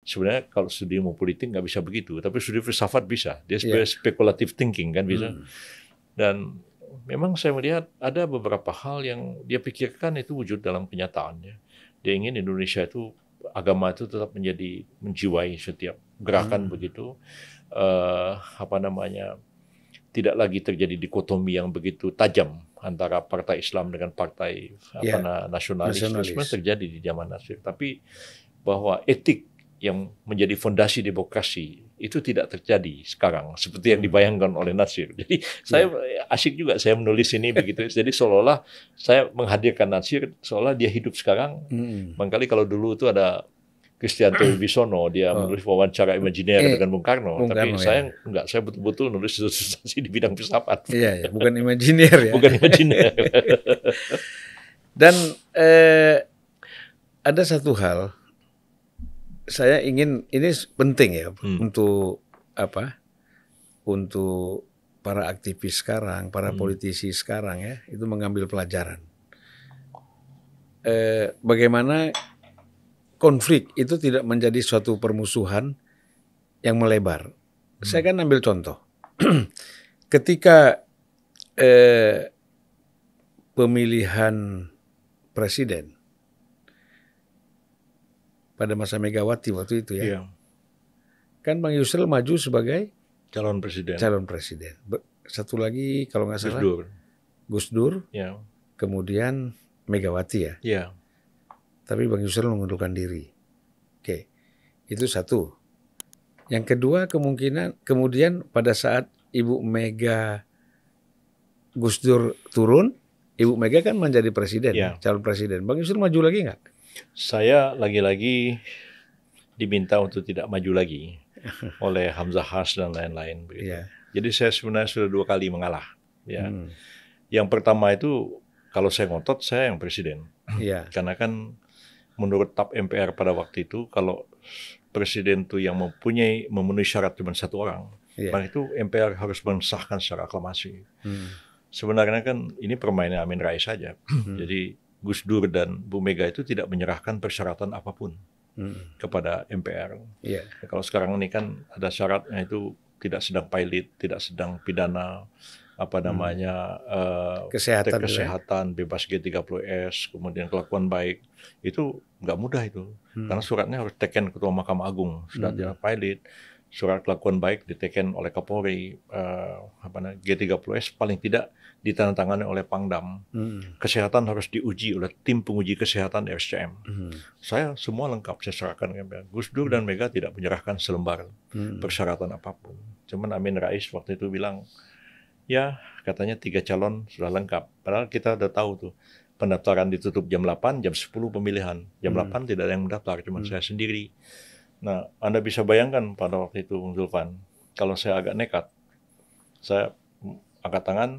sebenarnya kalau studi ilmu politik nggak bisa begitu, tapi studi filsafat bisa. Dia speculative thinking kan bisa. Dan memang saya melihat ada beberapa hal yang dia pikirkan itu wujud dalam kenyataannya. Dia ingin Indonesia itu, agama itu tetap menjiwai setiap gerakan begitu. Tidak lagi terjadi dikotomi yang begitu tajam antara partai Islam dengan partai nasionalis. Itu sebenarnya terjadi di zaman Nasir. Tapi bahwa etik yang menjadi fondasi demokrasi itu tidak terjadi sekarang seperti yang dibayangkan oleh Nasir. Jadi saya asyik juga saya menulis ini begitu. Jadi seolah-olah saya menghadirkan Nasir seolah dia hidup sekarang. Barangkali kalau dulu itu ada Kristianto Wibisono, dia menulis wawancara imajiner dengan Bung Karno. Tapi saya enggak, saya betul-betul nulis substansi di bidang filsafat. Iya, bukan imajiner ya. Bukan imajiner. Dan ada satu hal, saya ingin, ini penting ya untuk untuk para aktivis sekarang, para politisi sekarang ya, itu mengambil pelajaran. Bagaimana konflik itu tidak menjadi suatu permusuhan yang melebar. Saya kan ambil contoh. Ketika pemilihan presiden pada masa Megawati waktu itu ya, kan Bang Yusril maju sebagai calon presiden. Satu lagi kalau nggak salah Gus Dur, kemudian Megawati ya. Tapi Bang Yusril mengundurkan diri. Oke, itu satu. Yang kedua kemudian pada saat Ibu Mega Gus Dur turun, Ibu Mega kan menjadi presiden, calon presiden. Bang Yusril maju lagi nggak? Saya lagi-lagi diminta untuk tidak maju lagi oleh Hamzah Has dan lain-lain. Jadi saya sebenarnya sudah 2 kali mengalah. Yang pertama itu kalau saya ngotot saya yang presiden. Karena kan menurut TAP MPR pada waktu itu, kalau presiden itu yang memenuhi syarat cuma 1 orang, maka itu MPR harus mensahkan secara aklamasi. Sebenarnya kan ini permainan Amin Rais saja. Jadi Gus Dur dan Bu Mega itu tidak menyerahkan persyaratan apapun kepada MPR. Kalau sekarang ini kan ada syaratnya itu tidak sedang pilot, tidak sedang pidana, kesehatan, bebas G30S, kemudian kelakuan baik, itu nggak mudah itu, karena suratnya harus teken Ketua Mahkamah Agung, sudah tidak pilot, surat kelakuan baik diteken oleh Kapolri, G30S paling tidak ditandatangani oleh Pangdam, kesehatan harus diuji oleh tim penguji kesehatan RSCM. Saya semua lengkap, saya serahkan. Gus Dur dan Mega tidak menyerahkan selembar persyaratan apapun. Cuman Amin Rais waktu itu bilang, ya, katanya 3 calon sudah lengkap. Padahal kita udah tahu tuh, pendaftaran ditutup jam 8, jam 10 pemilihan. Jam 8 tidak ada yang mendaftar, cuma saya sendiri. Nah, Anda bisa bayangkan pada waktu itu, Bung Zulfan, kalau saya agak nekat, saya angkat tangan,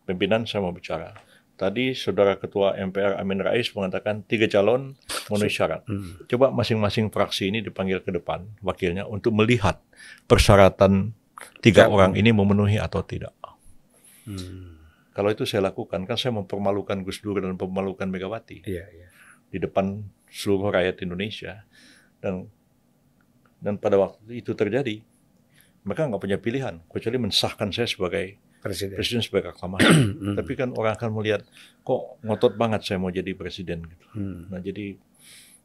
pimpinan saya mau bicara. Tadi Saudara Ketua MPR Amin Rais mengatakan 3 calon memenuhi syarat. Coba masing-masing fraksi ini dipanggil ke depan, wakilnya, untuk melihat persyaratan 3 orang ini memenuhi atau tidak. Kalau itu saya lakukan, kan saya mempermalukan Gus Dur dan mempermalukan Megawati di depan seluruh rakyat Indonesia. Dan pada waktu itu terjadi, mereka nggak punya pilihan kecuali mensahkan saya sebagai presiden sebagai aklamasi. Tapi kan orang akan melihat, kok ngotot banget saya mau jadi presiden gitu. Nah, jadi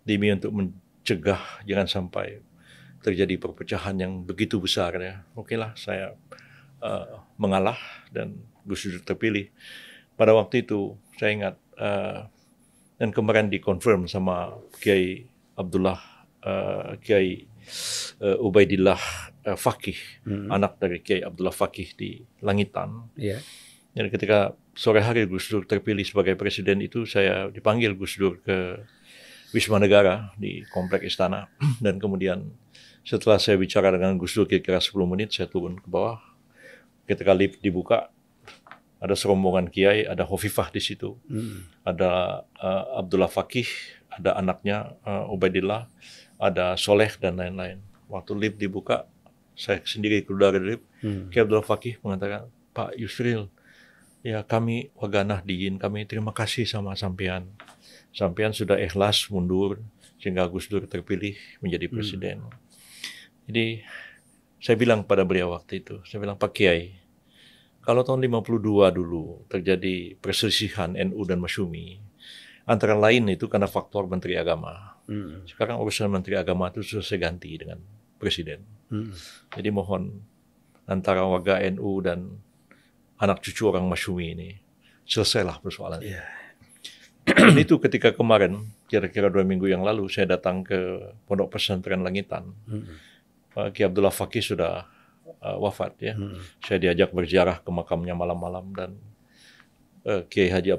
demi untuk mencegah jangan sampai terjadi perpecahan yang begitu besar ya, okelah saya mengalah dan Gus Dur terpilih. Pada waktu itu saya ingat, dan kemarin dikonfirm sama Kiai Ubaidillah Fakih, anak dari Kiai Abdullah Fakih di Langitan. Jadi ketika sore hari Gus Dur terpilih sebagai presiden itu, saya dipanggil Gus Dur ke Wisma Negara di Komplek Istana. Dan kemudian setelah saya bicara dengan Gus Dur kira-kira 10 menit, saya turun ke bawah. Ketika lift dibuka, ada serombongan kiai, ada Hovifah di situ, ada Abdullah Fakih, ada anaknya Ubaidillah, ada Soleh dan lain-lain. Waktu lift dibuka, saya sendiri keluar dari lift. Kiai Abdullah Fakih mengatakan, Pak Yusril, ya kami warga Nahdliyin, kami terima kasih sama sampean. Sampean sudah ikhlas mundur sehingga Gus Dur terpilih menjadi presiden. Jadi saya bilang pada beliau waktu itu, saya bilang, Pak Kiai, kalau tahun 52 dulu terjadi perselisihan NU dan Masyumi, antara lain itu karena faktor Menteri Agama. Sekarang urusan Menteri Agama itu sudah saya ganti dengan Presiden. Jadi mohon antara warga NU dan anak cucu orang Masyumi ini, selesailah persoalan ini. Dan itu ketika kemarin, kira-kira 2 minggu yang lalu, saya datang ke Pondok Pesantren Langitan. Pak Kiai Abdullah Fakih sudah wafat ya. Saya diajak berziarah ke makamnya malam-malam dan Kiai Haji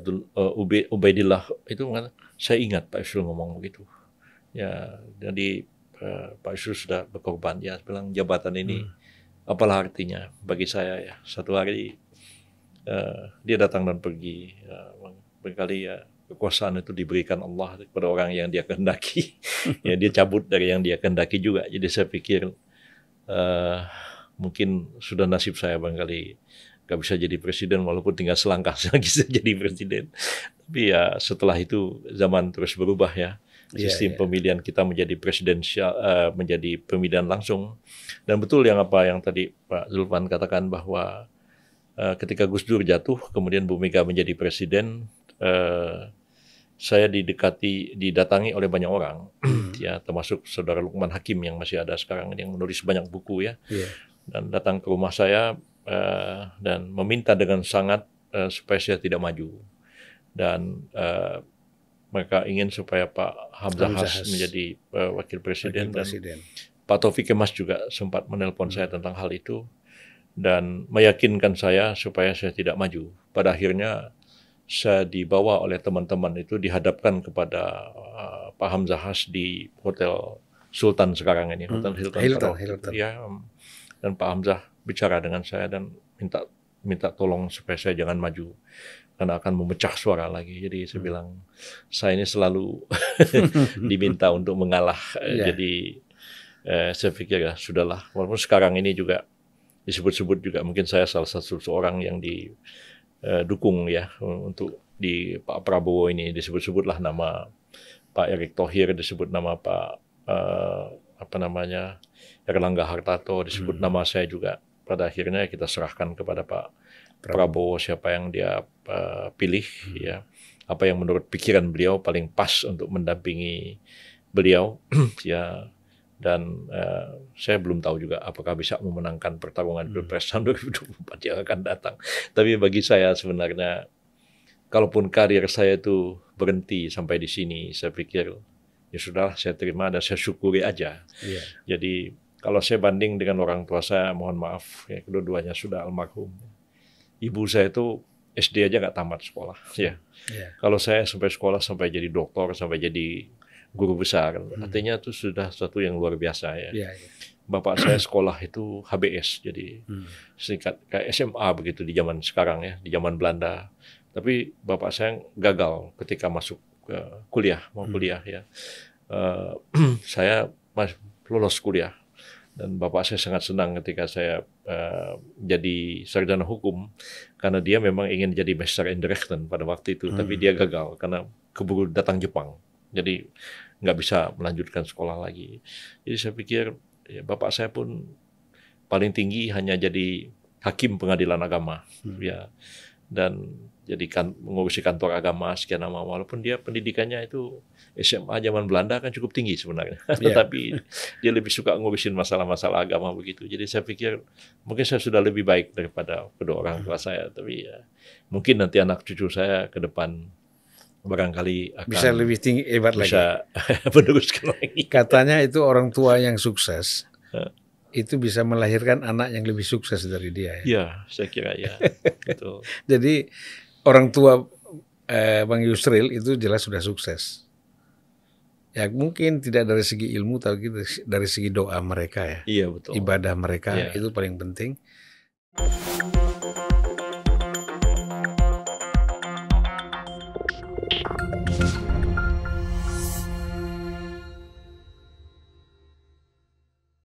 Ubaidillah itu mengatakan, saya ingat Pak Yusril ngomong begitu. Ya, jadi Pak Yusril sudah berkorban. Ya, bilang jabatan ini apalah artinya bagi saya ya. Satu hari dia datang dan pergi. Berkali ya kekuasaan itu diberikan Allah kepada orang yang dia kehendaki. Ya, dia cabut dari yang dia kehendaki juga. Jadi saya pikir mungkin sudah nasib saya barangkali gak bisa jadi presiden walaupun tinggal selangkah lagi saya jadi presiden. Tapi ya setelah itu zaman terus berubah ya. Sistem pemilihan kita menjadi presidensial, menjadi pemilihan langsung. Dan betul yang tadi Pak Zulfan katakan bahwa ketika Gus Dur jatuh, kemudian Bu Mega menjadi presiden, saya didatangi oleh banyak orang, ya termasuk saudara Lukman Hakim yang masih ada sekarang yang menulis banyak buku ya, dan datang ke rumah saya dan meminta dengan sangat supaya saya tidak maju dan mereka ingin supaya Pak Hamzah Has menjadi wakil presiden. Dan Pak Taufik Kemas juga sempat menelpon saya tentang hal itu dan meyakinkan saya supaya saya tidak maju. Pada akhirnya saya dibawa oleh teman-teman itu dihadapkan kepada Pak Hamzah Has di Hotel Sultan sekarang ini, Hotel Hilton. Ya, dan Pak Hamzah bicara dengan saya dan minta tolong supaya saya jangan maju karena akan memecah suara lagi. Jadi saya bilang saya ini selalu diminta untuk mengalah. Jadi saya pikir ya sudahlah. Walaupun sekarang ini juga disebut-sebut juga mungkin saya salah satu seorang yang dukung ya untuk di Pak Prabowo ini, disebut-sebutlah nama Pak Erick Thohir, disebut nama Pak Erlangga Hartarto, disebut nama saya juga. Pada akhirnya kita serahkan kepada Pak Prabowo siapa yang dia pilih ya, apa yang menurut pikiran beliau paling pas untuk mendampingi beliau ya. Dan saya belum tahu juga apakah bisa memenangkan pertarungan Pilpres tahun 2024 yang akan datang. Tapi bagi saya sebenarnya, kalaupun karir saya itu berhenti sampai di sini, saya pikir ya sudah, saya terima dan saya syukuri aja. Jadi kalau saya banding dengan orang tua saya, mohon maaf, ya, kedua-duanya sudah almarhum. Ibu saya itu SD aja nggak tamat sekolah. Ya. Kalau saya sampai sekolah, sampai jadi doktor, sampai jadi guru besar, artinya itu sudah sesuatu yang luar biasa ya. Bapak saya sekolah itu HBS, jadi singkat kayak SMA begitu di zaman sekarang ya, di zaman Belanda. Tapi bapak saya gagal ketika masuk kuliah, mau kuliah ya. Saya lulus kuliah dan bapak saya sangat senang ketika saya jadi sarjana hukum karena dia memang ingin jadi Master in Rechten pada waktu itu, tapi dia gagal karena keburu datang Jepang. Jadi nggak bisa melanjutkan sekolah lagi. Jadi saya pikir ya, bapak saya pun paling tinggi hanya jadi hakim pengadilan agama, ya, dan jadi mengurusi kantor agama sekian lama. Walaupun dia pendidikannya itu SMA zaman Belanda kan cukup tinggi sebenarnya, tetapi dia lebih suka ngurusin masalah-masalah agama begitu. Jadi saya pikir mungkin saya sudah lebih baik daripada kedua orang tua saya. Tapi ya, mungkin nanti anak cucu saya ke depan barangkali akan bisa lebih tinggi, hebat lagi. Bisa meneruskan lagi. Katanya itu orang tua yang sukses itu bisa melahirkan anak yang lebih sukses dari dia. Ya, saya kira ya. Betul. Jadi orang tua Bang Yusril itu jelas sudah sukses. Ya mungkin tidak dari segi ilmu, tapi dari segi doa mereka ya. Iya betul. Ibadah mereka itu paling penting.